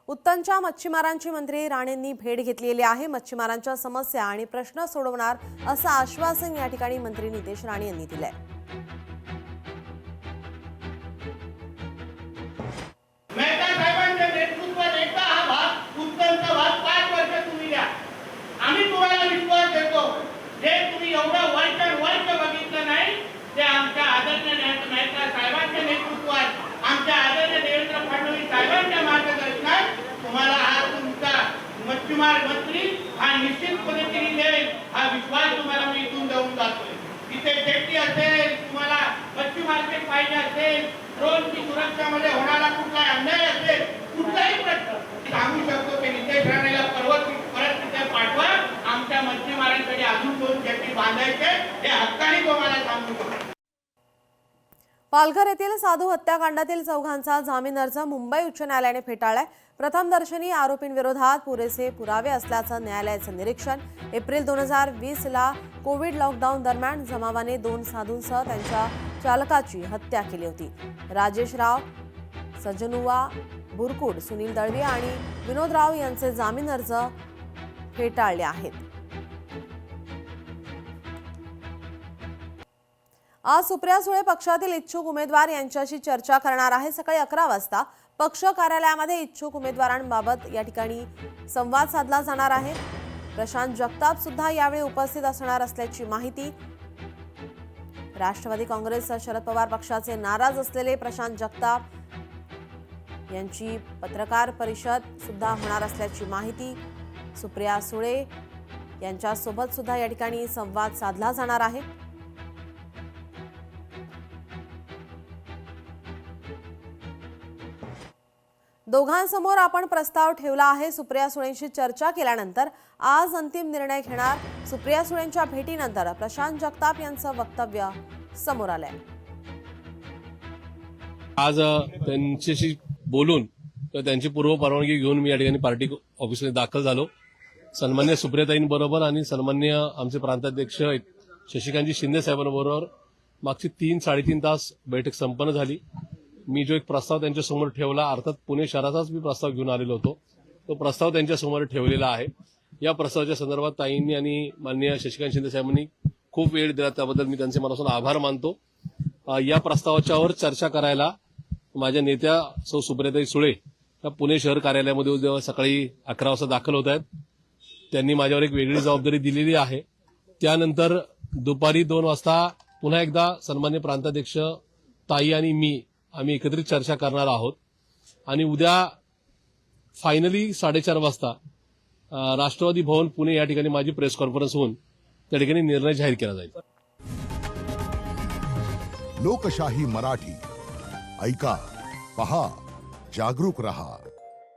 उत्तनच्या मच्छीमारांची मंत्री राणेंनी भेट घेतलेली आहे। मच्छीमारांच्या समस्या आणि प्रश्न सोडवणार असं आश्वासन या ठिकाणी मंत्री नितेश राणे यांनी दिलंय। मेहता साहेबांच्या नेतृत्वात एकदा हा भाग उत्तनचा भाग 5 वर्ष तुम्ही द्या, आम्ही तुम्हाला विश्वास देतो। जे तुम्ही एवढं वर्ष बघितलं नाही ते आमच्या आदरणीय मेहता साहेबांच्या नेतृत्वात, आमच्या आदरणीय देवेंद्र फडणवीस साहेबांच्या मार्गदर्शनात तुम्हाला हा तुमचा मच्छीमार मंत्री हा निश्चित पद्धतीने देईल, हा विश्वास तुम्हाला मी इथून देऊन जातोय। तिथे सेफ्टी असेल, तुम्हाला मच्छी मार्केट पाहिजे असेल, ड्रोनची सुरक्षामध्ये होणारा कुठलाही अन्याय असेल, कुठलाही प्रश्न सांगू शकतो ते नितेश राणेला परत तिथे पाठवा। आमच्या मच्छीमारांकडे अजून 2 जेटी बांधायचे हे हक्काने तुम्हाला सांगू शकतो। पालघर येथील साधू हत्याकांडातील चौघांचा जामीन अर्ज मुंबई उच्च न्यायालयाने फेटाळलाय। प्रथमदर्शनी आरोपींविरोधात पुरेसे पुरावे असल्याचं न्यायालयाचं निरीक्षण। एप्रिल 2020 ला कोविड लॉकडाऊन दरम्यान जमावाने 2 साधूंसह त्यांच्या चालकाची हत्या केली होती। राजेश राव, सजनुवा बुरकुड, सुनील दळवी आणि विनोद राव यांचे जामीन अर्ज फेटाळले आहेत। आज सुप्रिया सुळे पक्षातील इच्छुक उमेदवार यांच्याशी चर्चा करणार आहे। सकाळी 11 वाजता पक्ष कार्यालयामध्ये इच्छुक उमेदवारांबाबत या ठिकाणी संवाद साधला जाणार आहे। प्रशांत जगताप सुद्धा यावेळी उपस्थित असणार असल्याची माहिती। राष्ट्रवादी काँग्रेस शरद पवार पक्षाचे नाराज असलेले प्रशांत जगताप यांची पत्रकार परिषद सुद्धा होणार असल्याची माहिती। सुप्रिया सुळे यांच्यासोबत सुद्धा या ठिकाणी संवाद साधला जाणार आहे। दोघांसमोर आपण प्रस्ताव ठेवला आहे। सुप्रिया सुळेंशी चर्चा केल्यानंतर आज अंतिम निर्णय घेणार। सुप्रिया सुळेंच्या भेटीनंतर प्रशांत जगताप यांचं वक्तव्य समोर आलंय। आज त्यांच्याशी बोलून त्यांची पूर्व परवानगी घेऊन मी या ठिकाणी पार्टी ऑफिसमध्ये दाखल झालो। सन्मान्य सुप्रियाताईंबरोबर आणि सन्मान्य आमचे प्रांताध्यक्ष शशिकांतजी शिंदे साहेबांबरोबर मागची 3-3.5 तास बैठक संपन्न झाली। मी जो एक प्रस्ताव त्यांच्यासमोर ठेवला, अर्थात पुणे शहराचाच मी प्रस्ताव घेऊन आलेलो होतो, तो प्रस्ताव त्यांच्यासमोर ठेवलेला आहे। या प्रस्तावाच्या संदर्भात ताईंनी आणि माननीय शशिकांत शिंदे साहेबांनी खूप वेळ दिला, त्याबद्दल मी त्यांचे मनापासून आभार मानतो। या प्रस्तावाच्यावर चर्चा करायला माझ्या नेत्या सौ सुप्रियाताई सुळे या पुणे शहर कार्यालयामध्ये उद्या सकाळी 11 वाजता दाखल होत आहेत। त्यांनी माझ्यावर एक वेगळी जबाबदारी दिलेली आहे। त्यानंतर दुपारी 2 वाजता पुन्हा एकदा सन्मान्य प्रांताध्यक्ष ताई आणि मी आम्ही एकत्रित चर्चा करणार आहोत आणि उद्या फायनली 4:30 वाजता राष्ट्रवादी भवन पुणे या ठिकाणी माझी प्रेस कॉन्फरन्स होऊन त्या ठिकाणी निर्णय जाहीर केला जाईल। लोकशाही मराठी ऐका, पहा, जागरूक रहा।